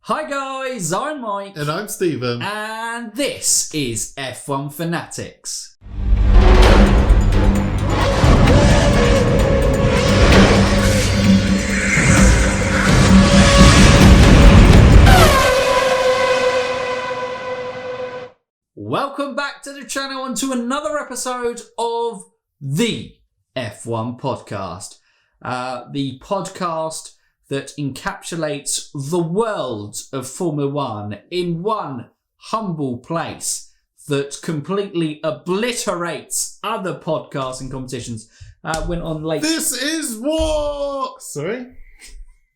Hi guys, I'm Mike. And I'm Stephen. And this is F1 Fanatics. Welcome back to the channel and to another episode of the F1 Podcast. The podcast that encapsulates the world of Formula One in one humble place that completely obliterates other podcasts and competitions. Went on late. This is war! Sorry?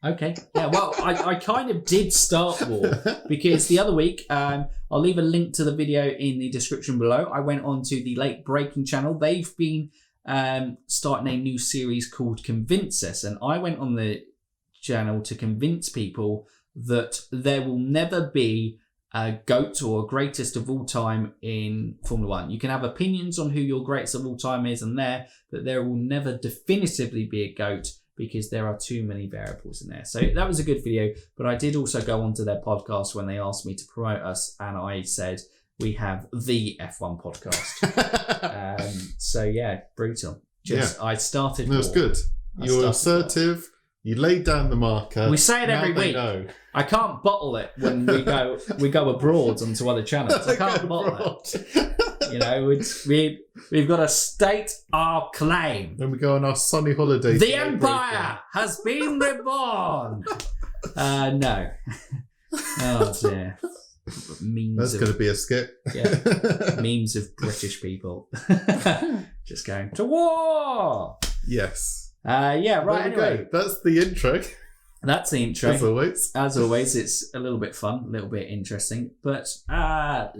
Okay. Yeah, well, I kind of did start war because the other week, I'll leave a link to the video in the description below. I went on to the Late Breaking channel. They've been starting a new series called Convince Us, and I went on the channel to convince people that there will never be a GOAT or greatest of all time in Formula One. You can have opinions on who your greatest of all time is and but there will never definitively be a GOAT because there are too many variables in there. So that was a good video, but I did also go onto their podcast when they asked me to promote us, and I said we have the F1 podcast. So yeah, brutal. I started. No, it's good. You're assertive. You laid down the marker. We say it every week. Know. I can't bottle it when we go abroad onto other channels. I can't bottle it. You know, we've got to state our claim. When we go on our sunny holiday. The Empire has been reborn. No. Oh dear. That's going to be a skit. Yeah. Memes of British people just going to war. Yes. Yeah, right, anyway. That's the intro. That's the intro. As always. As always, it's a little bit fun, a little bit interesting. But, we are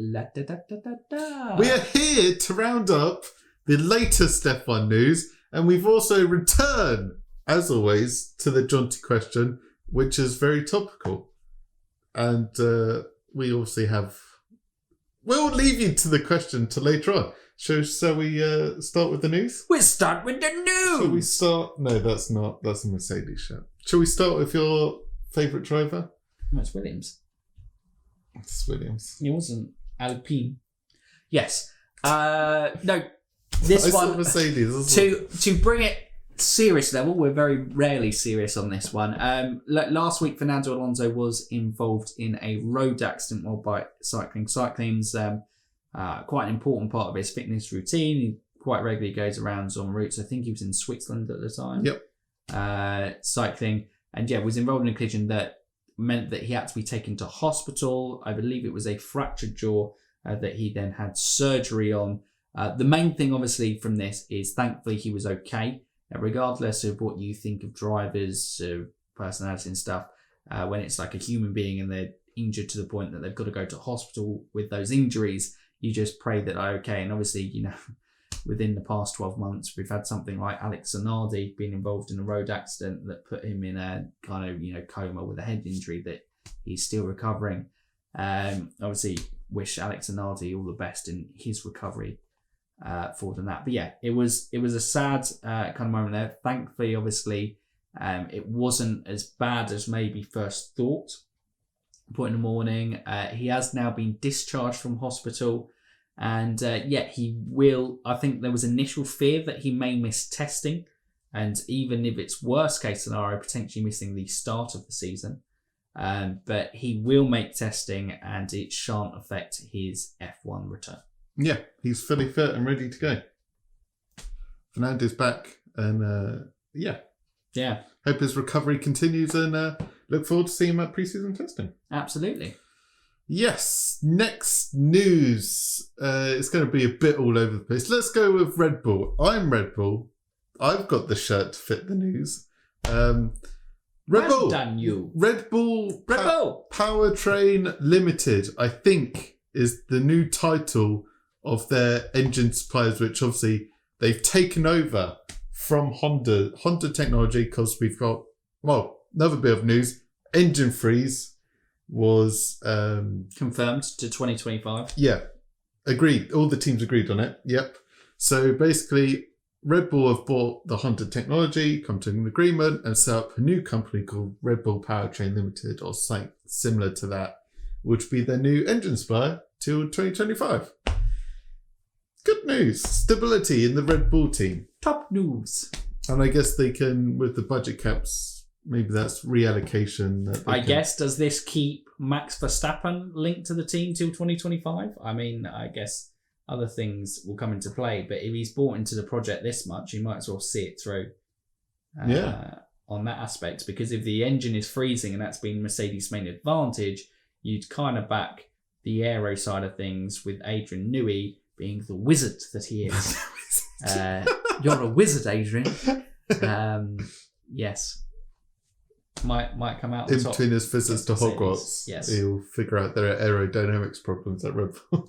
here to round up the latest F1 news, and we've also returned, as always, to the Jonty question, which is very topical. And we obviously have... We'll leave you to the question to later on. Shall we start with the news? We'll start with the news! Shall we start? No, that's not. That's a Mercedes show. Shall we start with your favourite driver? That's Williams. It's Williams. It wasn't Alpine. Yes. No, this one... Mercedes. To bring it serious level, we're very rarely serious on this one. Last week, Fernando Alonso was involved in a road accident while bike cycling. Cycling's... quite an important part of his fitness routine. He quite regularly goes around on routes. I think he was in Switzerland at the time. Yep. Cycling. And was involved in a collision that meant that he had to be taken to hospital. I believe it was a fractured jaw that he then had surgery on. The main thing, obviously, from this is thankfully he was okay. Regardless of what you think of drivers, personality and stuff, when it's like a human being and they're injured to the point that they've got to go to hospital with those injuries, you just pray that they're okay. And obviously, within the past 12 months, we've had something like Alex Zanardi being involved in a road accident that put him in a kind of, coma with a head injury that he's still recovering. Obviously, wish Alex Zanardi all the best in his recovery for that. But yeah, it was a sad kind of moment there. Thankfully, obviously, it wasn't as bad as maybe first thought. Point in the morning, he has now been discharged from hospital, and he will. I think there was initial fear that he may miss testing, and even if it's worst case scenario, potentially missing the start of the season. But he will make testing, and it shan't affect his F1 return. Yeah, he's fully fit and ready to go. Fernando's back, and yeah. Hope his recovery continues, and look forward to seeing him at pre-season testing. Absolutely. Yes. Next news. It's going to be a bit all over the place. Let's go with Red Bull. I'm Red Bull. I've got the shirt to fit the news. Red Bull. Done you. Red Bull. Powertrain Limited, I think, is the new title of their engine suppliers, which obviously they've taken over from Honda technology, because we've got, another bit of news. Engine freeze was confirmed to 2025. Yeah, agreed. All the teams agreed on it. Yep. So basically, Red Bull have bought the Honda technology, come to an agreement, and set up a new company called Red Bull Powertrain Limited, or something similar to that, which will be their new engine supplier till 2025. Good news. Stability in the Red Bull team. Top news. And I guess they can, with the budget caps, maybe that's reallocation. That guess, does this keep Max Verstappen linked to the team till 2025? I mean, I guess other things will come into play, but if he's bought into the project this much, you might as well see it through on that aspect, because if the engine is freezing and that's been Mercedes' main advantage, you'd kind of back the aero side of things with Adrian Newey being the wizard that he is. You're a wizard, Adrian. Yes. Might come out on in top. between his visits to Hogwarts, yes, he'll figure out there are aerodynamics problems at Red Bull.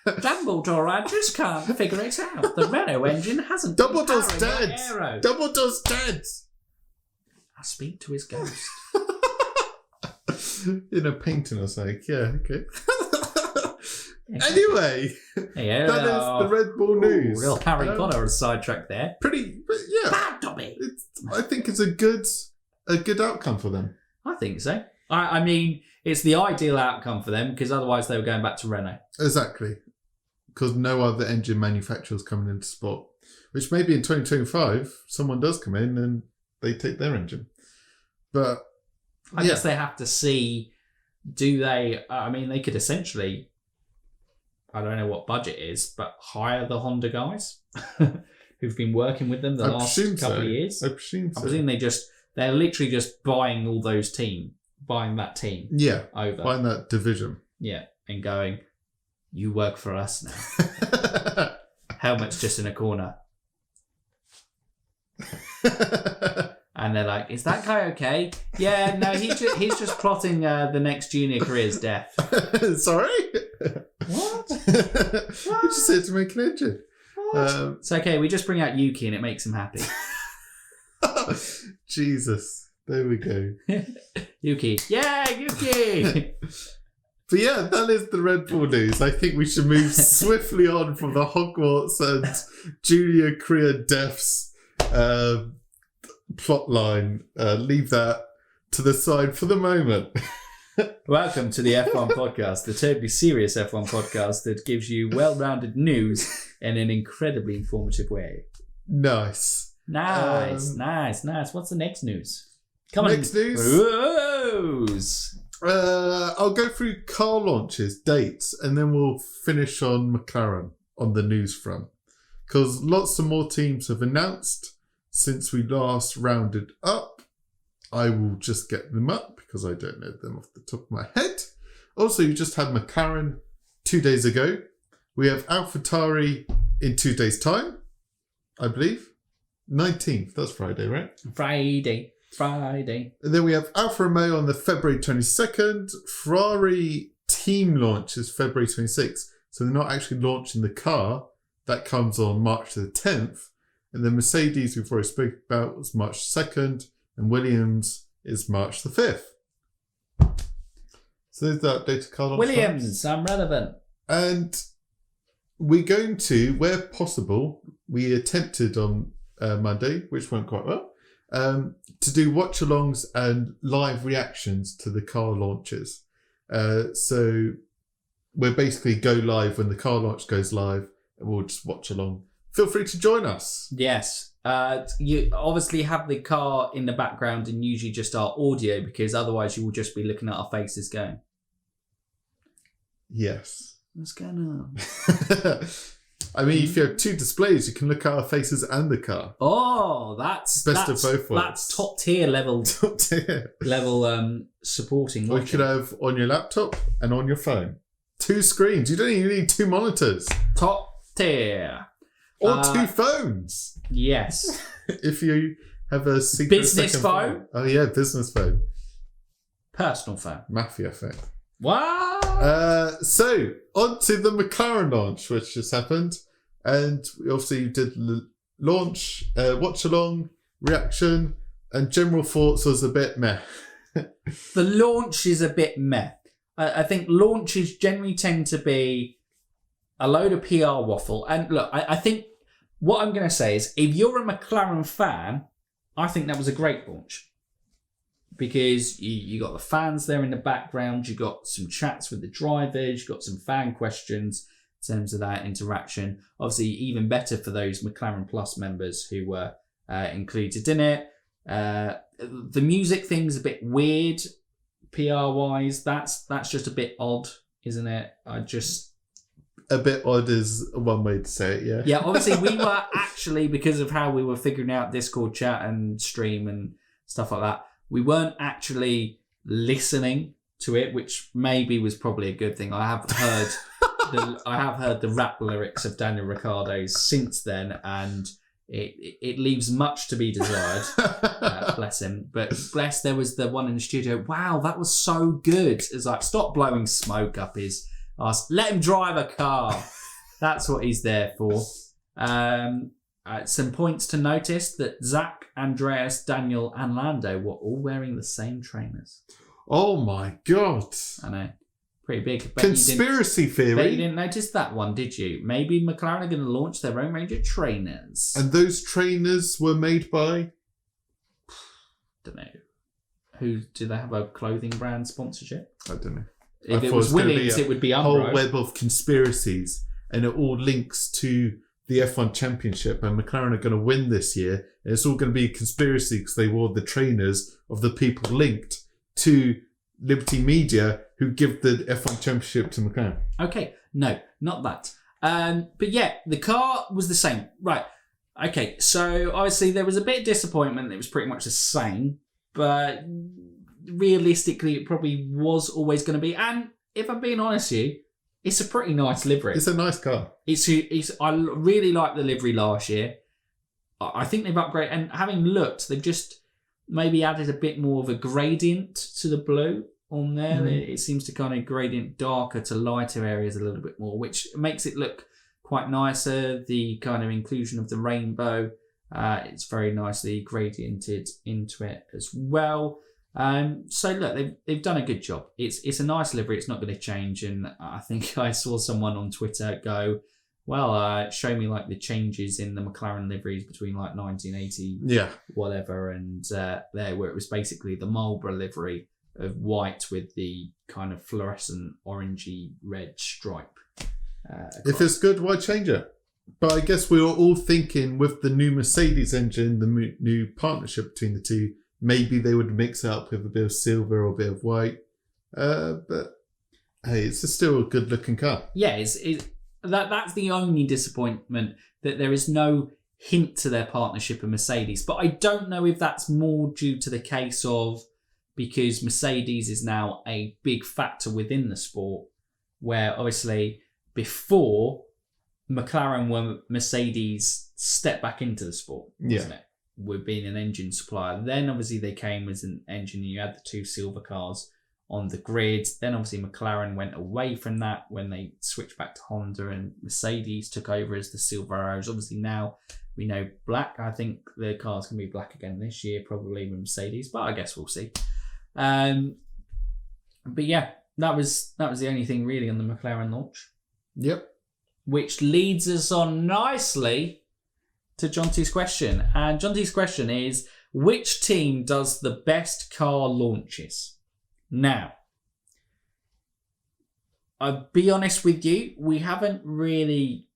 Dumbledore, I just can't figure it out. The Renault engine hasn't. Dumbledore's dead. Dumbledore's dead. I speak to his ghost. In a painting or something. Yeah, okay. Anyway, that is the Red Bull news. Real Harry Potter is sidetracked there. Pretty, yeah. Bad Dobby. I think it's a good outcome for them. I think so. I mean, it's the ideal outcome for them, because otherwise they were going back to Renault. Exactly. Because no other engine manufacturers coming into sport. Which maybe in 2025, someone does come in and they take their engine. But I guess they have to see, do they, I mean, they could essentially, I don't know what budget is, but hire the Honda guys who've been working with them the last couple of years. I presume so. I presume they're literally just buying all those buying that team. Yeah. Over. Buying that division. Yeah. And going, you work for us now. Helmet's just in a corner. And they're like, is that guy okay? Yeah, no, he's just plotting the next junior career's death. Sorry? What? He just said to make an engine. It's okay, we just bring out Yuki and it makes him happy. Jesus. There we go. Yuki. Yeah, Yuki! But yeah, that is the Red Bull news. I think we should move swiftly on from the Hogwarts and junior career deaths plot line. Leave that to the side for the moment. Welcome to the F1 podcast, the totally serious F1 podcast that gives you well-rounded news in an incredibly informative way. Nice. Nice. What's the next news? Next news? Rose. I'll go through car launches, dates, and then we'll finish on McLaren on the news front. Because lots of more teams have announced since we last rounded up. I will just get them up because I don't know them off the top of my head. Also, you just had McLaren 2 days ago. We have AlphaTauri in 2 days' time, I believe. 19th, that's Friday, right? Friday. And then we have Alfa Romeo on the February 22nd. Ferrari team launch is February 26th. So they're not actually launching the car. That comes on March the 10th. And then Mercedes, we've already spoken about, was March 2nd. And Williams is March the 5th. So there's that data card on Williams, I'm relevant. And we're going to, where possible, we attempted on Monday, which went quite well, to do watch-alongs and live reactions to the car launches. So we'll basically go live when the car launch goes live, and we'll just watch along. Feel free to join us. Yes. You obviously have the car in the background and usually just our audio, because otherwise you will just be looking at our faces going, yes. What's going on? I mean, if you have two displays, you can look at our faces and the car. Oh, that's of both worlds. That's top tier level. Top tier level supporting. Or you could have on your laptop and on your phone. 2 screens. You don't even need 2 monitors. Top tier. Or 2 phones. Yes. If you have a secret business phone. Oh yeah, business phone. Personal phone. Mafia phone. Wow. So on to the McLaren launch, which just happened, and we obviously did launch, watch along, reaction, and general thoughts was a bit meh. The launch is a bit meh. I think launches generally tend to be a load of PR waffle, and look, I think what I'm going to say is, if you're a McLaren fan, I think that was a great launch. Because you got the fans there in the background, you got some chats with the drivers, you got some fan questions in terms of that interaction. Obviously, even better for those McLaren Plus members who were included in it. The music thing's a bit weird, PR-wise. That's just a bit odd, isn't it? A bit odd is one way to say it, yeah. Yeah, obviously we were actually, because of how we were figuring out Discord chat and stream and stuff like that, we weren't actually listening to it, which maybe was probably a good thing. I have heard the rap lyrics of Daniel Ricciardo's since then, and it leaves much to be desired. Bless him. But there was the one in the studio. Wow, that was so good. It's like, stop blowing smoke up his ass. Let him drive a car. That's what he's there for. Some points to notice that Zach, Andreas, Daniel, and Lando were all wearing the same trainers. Oh my God. I know. Pretty big. Conspiracy theory. Bet you didn't notice that one, did you? Maybe McLaren are going to launch their own range of trainers. And those trainers were made by? Don't know. Who, do they have a clothing brand sponsorship? I don't know. If it was Williams, it would be Umbro. Whole web of conspiracies, and it all links to the F1 Championship, and McLaren are going to win this year. And it's all going to be a conspiracy because they wore the trainers of the people linked to Liberty Media who give the F1 Championship to McLaren. Okay, no, not that. But yeah, the car was the same. Right. Okay, so obviously there was a bit of disappointment. It was pretty much the same, but realistically it probably was always going to be. And if I'm being honest with you, it's a pretty nice livery. It's a nice car. I really liked the livery last year. I think they've upgraded, and having looked, they've just maybe added a bit more of a gradient to the blue on there. It seems to kind of gradient darker to lighter areas a little bit more, which makes it look quite nicer. The kind of inclusion of the rainbow, it's very nicely gradiented into it as well. So look, they've done a good job. It's a nice livery. It's not going to change. And I think I saw someone on Twitter go, well, show me like the changes in the McLaren liveries between like 1980, whatever, and there where it was basically the Marlboro livery of white with the kind of fluorescent orangey red stripe. If it's good, why change it? But I guess we were all thinking with the new Mercedes engine, the new partnership between the two, maybe they would mix it up with a bit of silver or a bit of white. But hey, it's still a good looking car. Yeah, that's the only disappointment, that there is no hint to their partnership with Mercedes. But I don't know if that's more due to the case of because Mercedes is now a big factor within the sport, where obviously before McLaren were Mercedes stepped back into the sport, wasn't it? With being an engine supplier. Then obviously they came as an engine, and you had the two silver cars on the grid. Then obviously McLaren went away from that when they switched back to Honda, and Mercedes took over as the silver arrows. Obviously now we know black. I think the cars can be black again this year, probably with Mercedes, but I guess we'll see. But yeah, that was the only thing really on the McLaren launch. Yep. Which leads us on nicely to Jonty's question. And Jonty's question is, which team does the best car launches? Now, I'll be honest with you, we haven't really...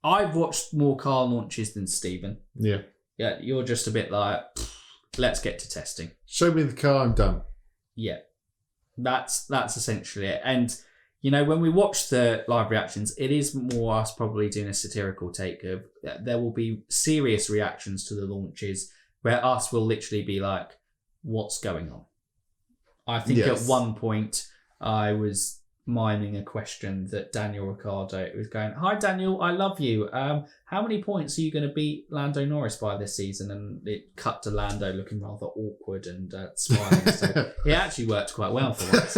I've watched more car launches than Stephen. Yeah. Yeah, you're just a bit like, let's get to testing. Show me the car, I'm done. Yeah. That's essentially it. And, you know, when we watch the live reactions, it is more us probably doing a satirical take of, there will be serious reactions to the launches where us will literally be like, what's going on? I think at one point I was miming a question that Daniel Ricciardo was going, "Hi Daniel, I love you. How many points are you going to beat Lando Norris by this season?" And it cut to Lando looking rather awkward and smiling. So it actually worked quite well for once.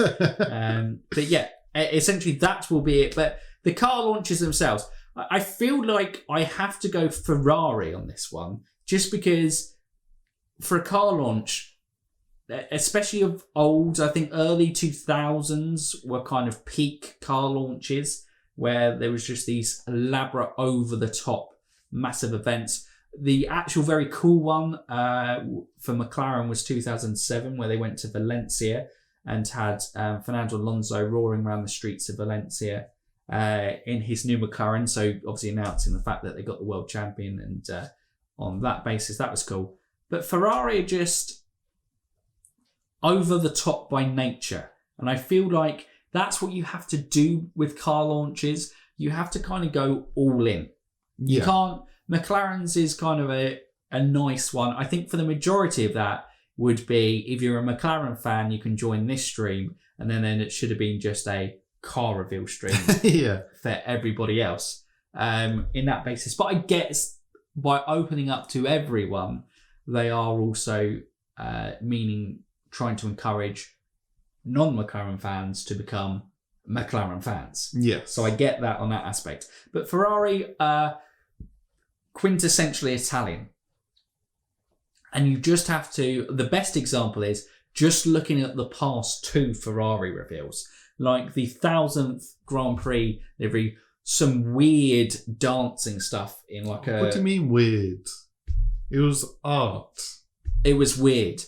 But yeah, essentially that will be it. But the car launches themselves, I feel like I have to go Ferrari on this one, just because for a car launch, especially of old, I think early 2000s were kind of peak car launches where there was just these elaborate over-the-top massive events. The actual very cool one for McLaren was 2007, where they went to Valencia and had Fernando Alonso roaring around the streets of Valencia in his new McLaren. So obviously announcing the fact that they got the world champion, and on that basis, that was cool. But Ferrari are just over the top by nature. And I feel like that's what you have to do with car launches. You have to kind of go all in. You can't... McLaren's is kind of a nice one. I think for the majority of that would be, if you're a McLaren fan, you can join this stream, and then it should have been just a car reveal stream for everybody else in that basis. But I guess by opening up to everyone, they are also trying to encourage non-McLaren fans to become McLaren fans. Yes. So I get that on that aspect. But Ferrari... quintessentially Italian. And you just have to... The best example is just looking at the past 2 Ferrari reveals. Like the 1000th Grand Prix, every some weird dancing stuff in like a... What do you mean weird? It was art. It was weird.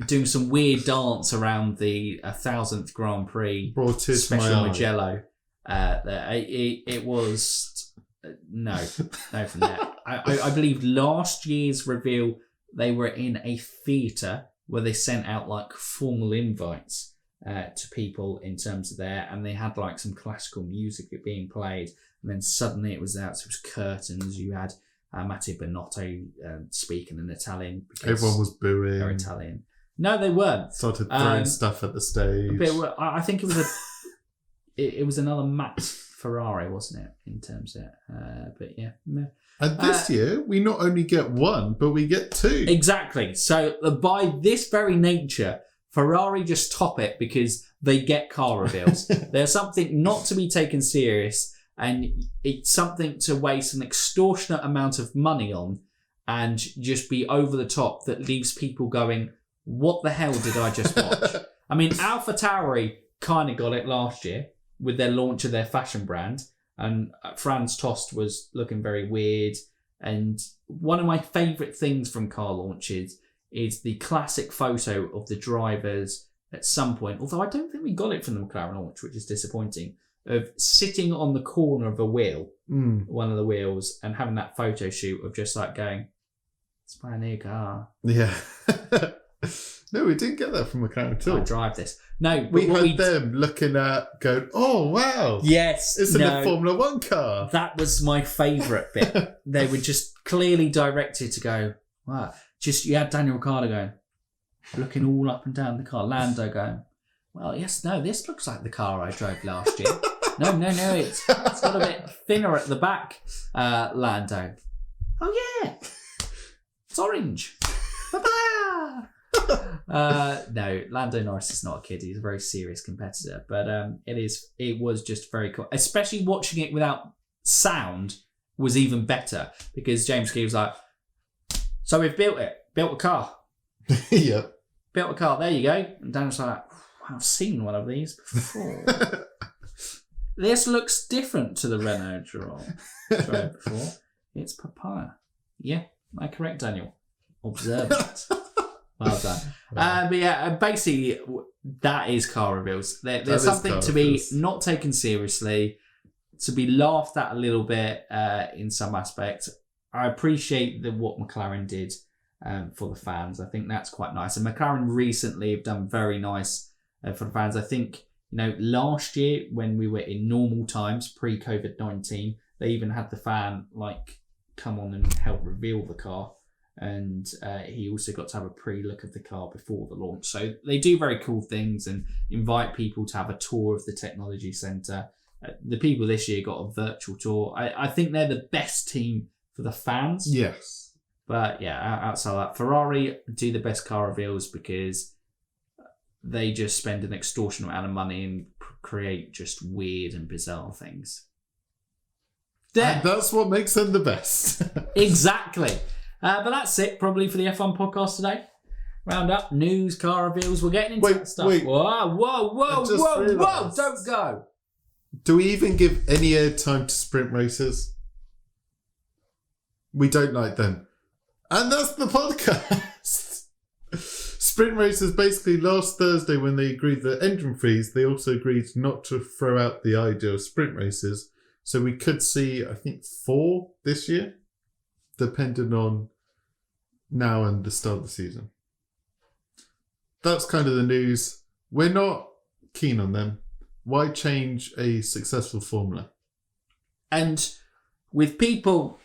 Doing some weird dance around the 1000th Grand Prix. Brought it Special to my Mugello. It was... No from that. I believe last year's reveal, they were in a theatre where they sent out like formal invites to people in terms of there, and they had like some classical music being played, and then suddenly it was out, so it was curtains. You had Matteo Binotto speaking in Italian. Everyone was booing. They're Italian. No, they weren't. Started throwing stuff at the stage. But I think it was it was another Max Ferrari, wasn't it, in terms of but yeah. And this year we not only get 1 but we get 2. Exactly. So by this very nature, Ferrari just top it because they get car reveals. They're something not to be taken serious, and it's something to waste an extortionate amount of money on and just be over the top that leaves people going, what the hell did I just watch? I mean, AlphaTauri kind of got it last year with their launch of their fashion brand, and Franz Tost was looking very weird. And one of my favourite things from car launches is the classic photo of the drivers at some point, although I don't think we got it from the McLaren launch, which is disappointing, of sitting on the corner of a wheel, one of the wheels, and having that photo shoot of just like going, it's my new car. Yeah. No, we didn't get that from McLaren at all. I drive this. No, we had them looking at, going, oh, wow. Yes. It's a Formula 1 car. That was my favourite bit. They were just clearly directed to go, wow. Just, you had Daniel Ricciardo going, looking all up and down the car. Lando going, well, yes, no, this looks like the car I drove last year. No, it's got a bit thinner at the back, Lando. Oh, yeah. It's orange. Bye-bye. No, Lando Norris is not a kid. He's a very serious competitor, but it was just very cool. Especially watching it without sound was even better, because James Key was like, so we've built a car. Yep. Built a car, there you go. And Daniel's like, I've seen one of these before. This looks different to the Renault drove before. It's papaya. Yeah, I correct, Daniel. Observant. Well done. But yeah, basically, that is car reveals. There's something to be not taken seriously, to be laughed at a little bit in some aspects. I appreciate what McLaren did for the fans. I think that's quite nice. And McLaren recently have done very nice for the fans. I think, last year when we were in normal times, pre-COVID-19, they even had the fan come on and help reveal the car. And he also got to have a pre-look of the car before the launch. So they do very cool things and invite people to have a tour of the technology centre. The people this year got a virtual tour. I think they're the best team for the fans. Yes. But yeah, outside that, Ferrari do the best car reveals because they just spend an extortionate amount of money and create just weird and bizarre things. And that's what makes them the best. Exactly. But that's it probably for the F1 podcast today. Round up, news, car reveals. We're getting into that stuff. Wait. Whoa, don't go. Do we even give any airtime to sprint races? We don't like them. And that's the podcast. Sprint races, basically last Thursday when they agreed the engine freeze, they also agreed not to throw out the idea of sprint races. So we could see, I think, 4 this year, depending on now and the start of the season. That's kind of the news. We're not keen on them. Why change a successful formula? And with people...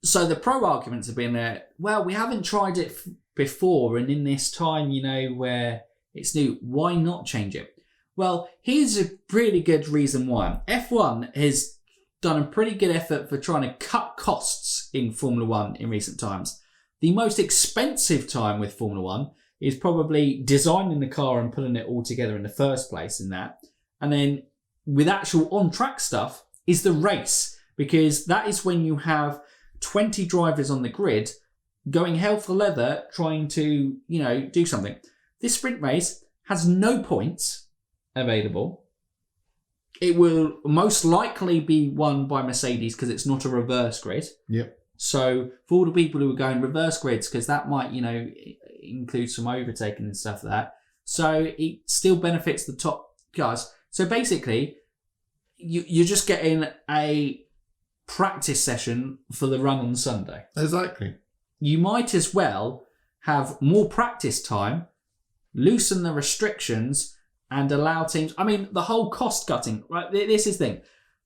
So the pro arguments have been that, well, we haven't tried it before, and in this time, where it's new, why not change it? Well, here's a really good reason why. F1 has done a pretty good effort for trying to cut costs in Formula 1 in recent times. The most expensive time with Formula 1 is probably designing the car and putting it all together in the first place in that. And then with actual on-track stuff is the race, because that is when you have 20 drivers on the grid going hell for leather trying to, do something. This sprint race has no points available. It will most likely be won by Mercedes because it's not a reverse grid. Yep. So for all the people who are going reverse grids, because that might, include some overtaking and stuff like that. So it still benefits the top guys. So basically, you're just getting a practice session for the run on Sunday. Exactly. You might as well have more practice time, loosen the restrictions, and allow teams... I mean, the whole cost cutting, right? This is the thing.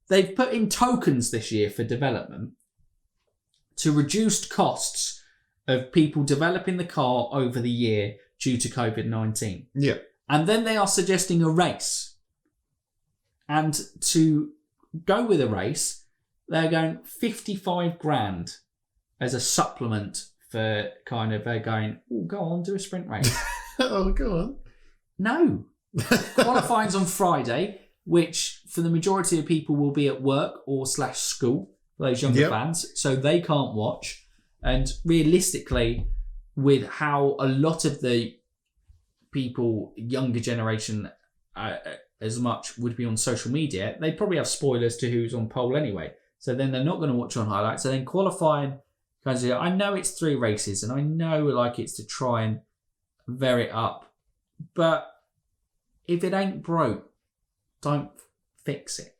They've put in tokens this year for development to reduce costs of people developing the car over the year due to COVID-19. Yeah. And then they are suggesting a race. And to go with a race, they're going 55 grand as a supplement for kind of going, oh, go on, do a sprint race. Oh, go on. No. Qualifying's on Friday, which for the majority of people will be at work or /school, for those younger fans, so they can't watch. And realistically, with how a lot of the people, younger generation, as much would be on social media, they probably have spoilers to who's on pole anyway. So then they're not going to watch on highlights. So then qualifying, I know it's 3 races and I know it's to try and vary it up. But if it ain't broke, don't fix it.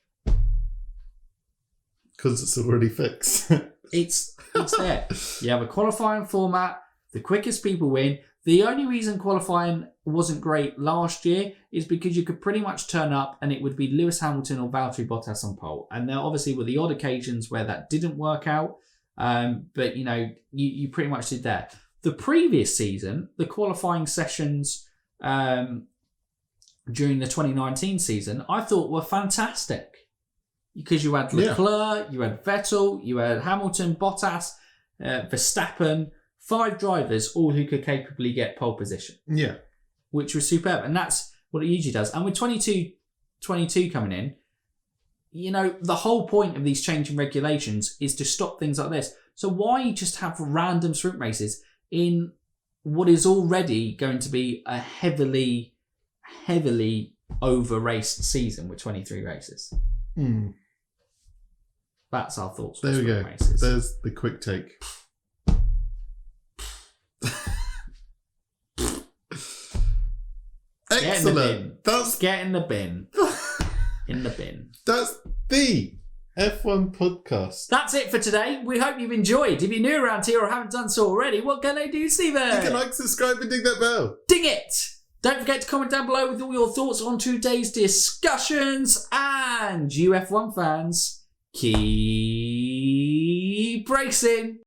Because it's already fixed. It's there. You have a qualifying format. The quickest people win. The only reason qualifying wasn't great last year is because you could pretty much turn up and it would be Lewis Hamilton or Valtteri Bottas on pole. And there obviously were the odd occasions where that didn't work out. But, you pretty much did that. The previous season, the qualifying sessions during the 2019 season, I thought were fantastic. Because you had Leclerc, you had Vettel, you had Hamilton, Bottas, Verstappen, 5 drivers, all who could capably get pole position. Yeah. Which was superb. And that's what it usually does. And with 22 coming in, the whole point of these changing regulations is to stop things like this. So why just have random sprint races in what is already going to be a heavily over-raced season with 23 races? That's our thoughts. There we go. Races. There's the quick take. Excellent. Get in the bin. In the bin. That's the F1 podcast. That's it for today. We hope you've enjoyed. If you're new around here or haven't done so already, what can they do, Stephen? You can like, subscribe, and ding that bell. Ding it! Don't forget to comment down below with all your thoughts on today's discussions. And you F1 fans, keep racing.